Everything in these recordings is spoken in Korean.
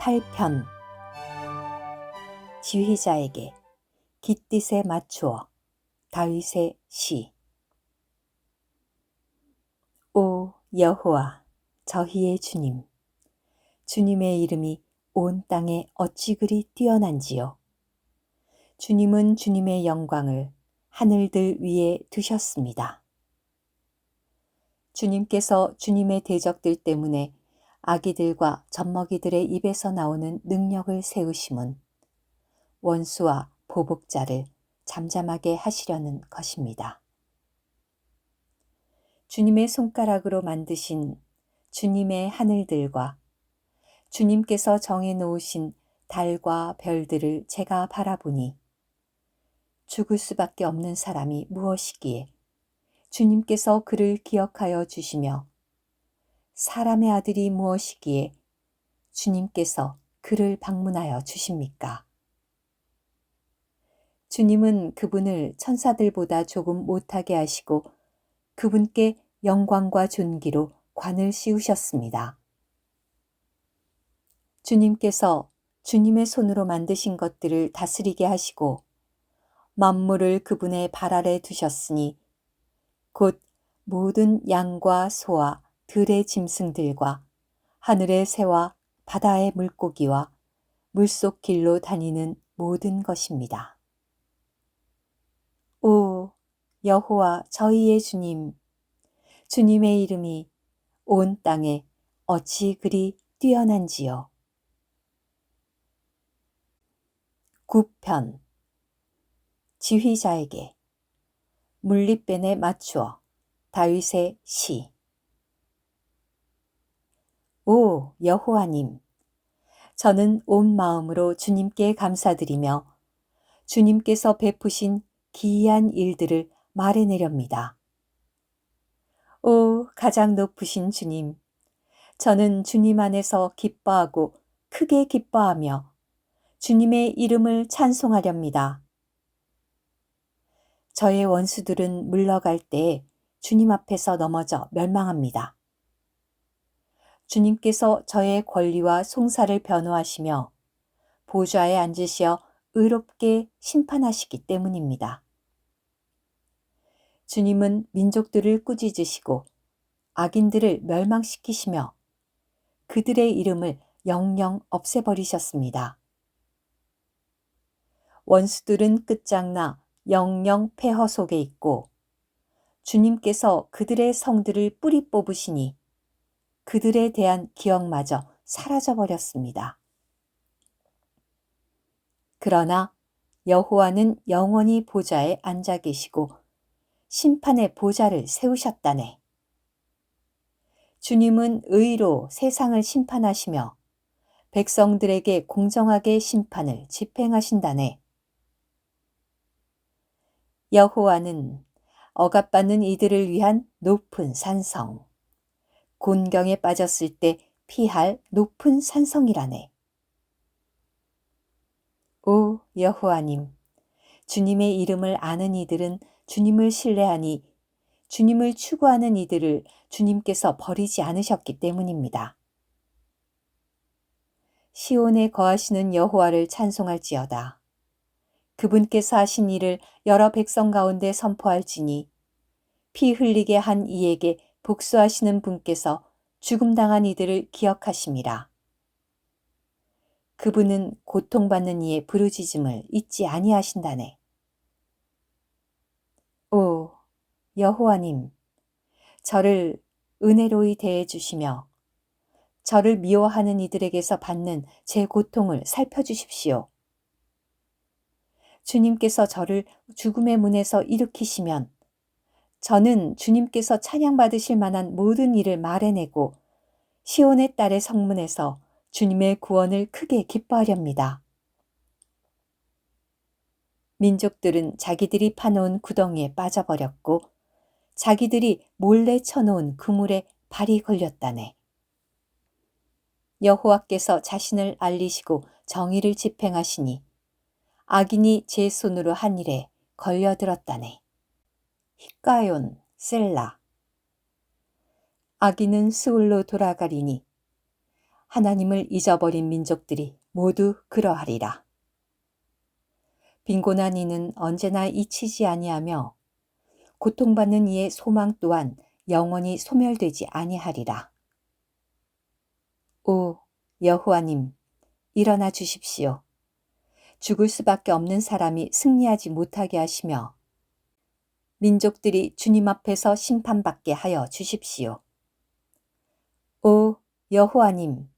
8편 지휘자에게 깃딧에 맞추어 다윗의 시. 오 여호와, 저희의 주님, 주님의 이름이 온 땅에 어찌 그리 뛰어난지요. 주님은 주님의 영광을 하늘들 위에 두셨습니다. 주님께서 주님의 대적들 때문에 아기들과 젖먹이들의 입에서 나오는 능력을 세우심은 원수와 보복자를 잠잠하게 하시려는 것입니다. 주님의 손가락으로 만드신 주님의 하늘들과 주님께서 정해 놓으신 달과 별들을 제가 바라보니 죽을 수밖에 없는 사람이 무엇이기에 주님께서 그를 기억하여 주시며 사람의 아들이 무엇이기에 주님께서 그를 방문하여 주십니까? 주님은 그분을 천사들보다 조금 못하게 하시고 그분께 영광과 존귀로 관을 씌우셨습니다. 주님께서 주님의 손으로 만드신 것들을 다스리게 하시고 만물을 그분의 발 아래 두셨으니 곧 모든 양과 소와 들의 짐승들과 하늘의 새와 바다의 물고기와 물속 길로 다니는 모든 것입니다. 오 여호와, 저희의 주님, 주님의 이름이 온 땅에 어찌 그리 뛰어난지요. 9편 지휘자에게 물리변에 맞추어 다윗의 시. 오 여호와님, 저는 온 마음으로 주님께 감사드리며 주님께서 베푸신 기이한 일들을 말해내렵니다. 오 가장 높으신 주님, 저는 주님 안에서 기뻐하고 크게 기뻐하며 주님의 이름을 찬송하렵니다. 저의 원수들은 물러갈 때 주님 앞에서 넘어져 멸망합니다. 주님께서 저의 권리와 송사를 변호하시며 보좌에 앉으시어 의롭게 심판하시기 때문입니다. 주님은 민족들을 꾸짖으시고 악인들을 멸망시키시며 그들의 이름을 영영 없애버리셨습니다. 원수들은 끝장나 영영 폐허 속에 있고 주님께서 그들의 성들을 뿌리 뽑으시니 그들에 대한 기억마저 사라져버렸습니다. 그러나 여호와는 영원히 보좌에 앉아 계시고 심판의 보좌를 세우셨다네. 주님은 의로 세상을 심판하시며 백성들에게 공정하게 심판을 집행하신다네. 여호와는 억압받는 이들을 위한 높은 산성, 곤경에 빠졌을 때 피할 높은 산성이라네. 오 여호와님, 주님의 이름을 아는 이들은 주님을 신뢰하니 주님을 추구하는 이들을 주님께서 버리지 않으셨기 때문입니다. 시온에 거하시는 여호와를 찬송할지어다. 그분께서 하신 일을 여러 백성 가운데 선포할지니 피 흘리게 한 이에게 복수하시는 분께서 죽음당한 이들을 기억하심이라. 그분은 고통받는 이의 부르짖음을 잊지 아니하신다네. 오 여호와님, 저를 은혜로이 대해 주시며 저를 미워하는 이들에게서 받는 제 고통을 살펴주십시오. 주님께서 저를 죽음의 문에서 일으키시면 저는 주님께서 찬양받으실 만한 모든 일을 말해내고 시온의 딸의 성문에서 주님의 구원을 크게 기뻐하렵니다. 민족들은 자기들이 파놓은 구덩이에 빠져버렸고 자기들이 몰래 쳐놓은 그물에 발이 걸렸다네. 여호와께서 자신을 알리시고 정의를 집행하시니 악인이 제 손으로 한 일에 걸려들었다네. 히가yon 셀라. 악인은 스울로 돌아가리니 하나님을 잊어버린 민족들이 모두 그러하리라. 빈곤한 이는 언제나 잊히지 아니하며 고통받는 이의 소망 또한 영원히 소멸되지 아니하리라. 오 여호와님, 일어나 주십시오. 죽을 수밖에 없는 사람이 승리하지 못하게 하시며 민족들이 주님 앞에서 심판받게 하여 주십시오. 오 여호와님,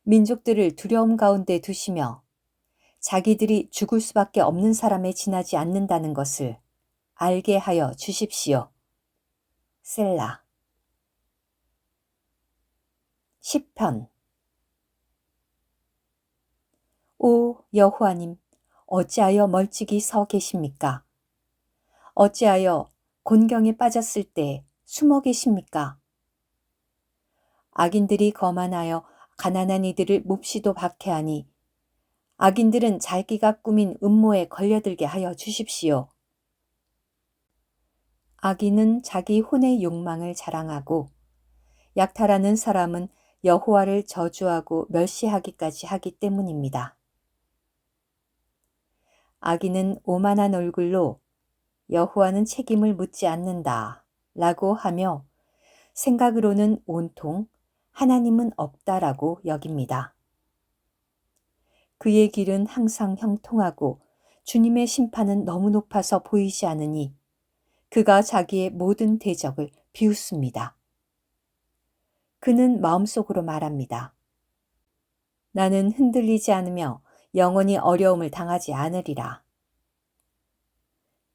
민족들을 두려움 가운데 두시며 자기들이 죽을 수밖에 없는 사람에 지나지 않는다는 것을 알게 하여 주십시오. 셀라. 시편. 오 여호와님, 어찌하여 멀찍이 서 계십니까? 어찌하여 곤경에 빠졌을 때 숨어 계십니까? 악인들이 거만하여 가난한 이들을 몹시도 박해하니 악인들은 자기가 꾸민 음모에 걸려들게 하여 주십시오. 악인은 자기 혼의 욕망을 자랑하고 약탈하는 사람은 여호와를 저주하고 멸시하기까지 하기 때문입니다. 악인은 오만한 얼굴로 여호와는 책임을 묻지 않는다 라고 하며 생각으로는 온통 하나님은 없다라고 여깁니다. 그의 길은 항상 형통하고 주님의 심판은 너무 높아서 보이지 않으니 그가 자기의 모든 대적을 비웃습니다. 그는 마음속으로 말합니다. 나는 흔들리지 않으며 영원히 어려움을 당하지 않으리라.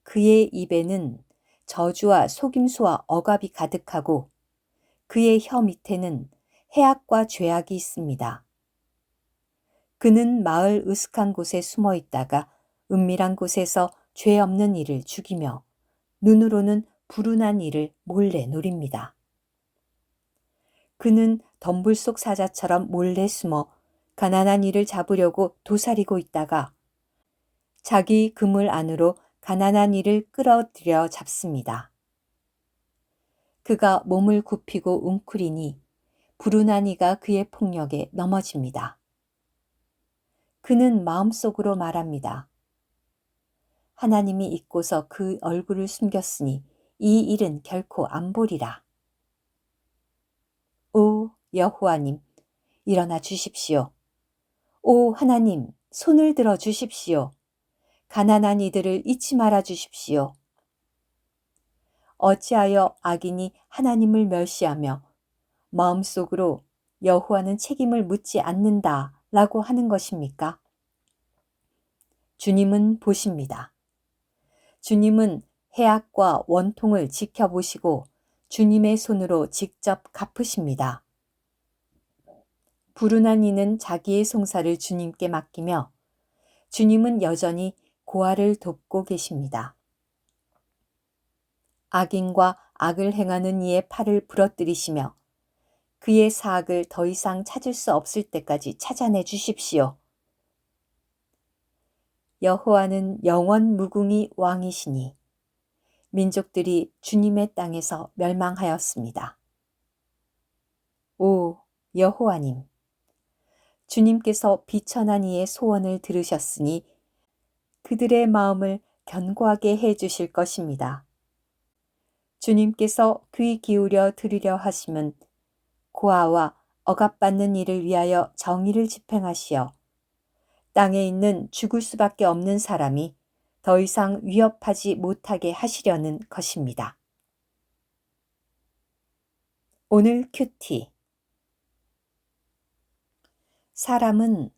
그의 입에는 저주와 속임수와 억압이 가득하고 그의 혀 밑에는 해악과 죄악이 있습니다. 그는 마을 으슥한 곳에 숨어 있다가 은밀한 곳에서 죄 없는 이를 죽이며 눈으로는 불운한 이를 몰래 노립니다. 그는 덤불 속 사자처럼 몰래 숨어 가난한 이를 잡으려고 도사리고 있다가 자기 그물 안으로 가난한 이를 끌어들여 잡습니다. 그가 몸을 굽히고 웅크리니 불운한 이가 그의 폭력에 넘어집니다. 그는 마음속으로 말합니다. 하나님이 잊고서 그 얼굴을 숨겼으니 이 일은 결코 안 보리라. 오 여호와님, 일어나 주십시오. 오 하나님, 손을 들어 주십시오. 가난한 이들을 잊지 말아 주십시오. 어찌하여 악인이 하나님을 멸시하며 마음속으로 여호와는 책임을 묻지 않는다 라고 하는 것입니까? 주님은 보십니다. 주님은 해악과 원통을 지켜보시고 주님의 손으로 직접 갚으십니다. 불운한 이는 자기의 송사를 주님께 맡기며 주님은 여전히 고아를 돕고 계십니다. 악인과 악을 행하는 이의 팔을 부러뜨리시며 그의 사악을 더 이상 찾을 수 없을 때까지 찾아내 주십시오. 여호와는 영원 무궁히 왕이시니 민족들이 주님의 땅에서 멸망하였습니다. 오 여호와님, 주님께서 비천한 이의 소원을 들으셨으니 그들의 마음을 견고하게 해 주실 것입니다. 주님께서 귀 기울여 들으려 하심은 고아와 억압받는 이를 위하여 정의를 집행하시어 땅에 있는 죽을 수밖에 없는 사람이 더 이상 위협하지 못하게 하시려는 것입니다. 오늘 큐티. 사람은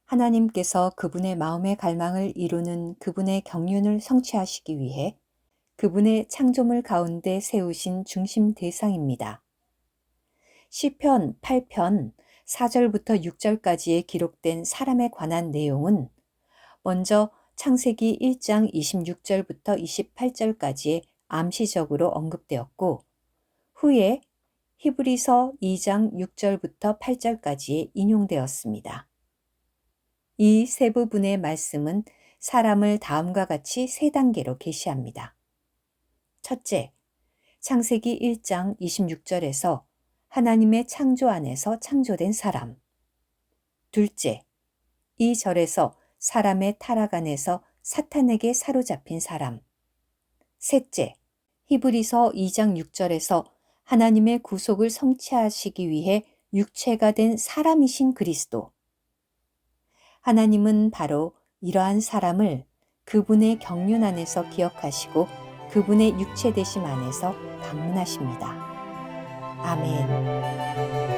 하나님께서 그분의 마음의 갈망을 이루는 그분의 경륜을 성취하시기 위해 그분의 창조물 가운데 세우신 중심 대상입니다. 시편 8편 4절부터 6절까지에 기록된 사람에 관한 내용은 먼저 창세기 1장 26절부터 28절까지에 암시적으로 언급되었고 후에 히브리서 2장 6절부터 8절까지에 인용되었습니다. 이 세 부분의 말씀은 사람을 다음과 같이 세 단계로 계시합니다. 첫째, 창세기 1장 26절에서 하나님의 창조 안에서 창조된 사람. 둘째, 이 절에서 사람의 타락 안에서 사탄에게 사로잡힌 사람. 셋째, 히브리서 2장 6절에서 하나님의 구속을 성취하시기 위해 육체가 된 사람이신 그리스도. 하나님은 바로 이러한 사람을 그분의 경륜 안에서 기억하시고 그분의 육체 되심 안에서 방문하십니다. 아멘.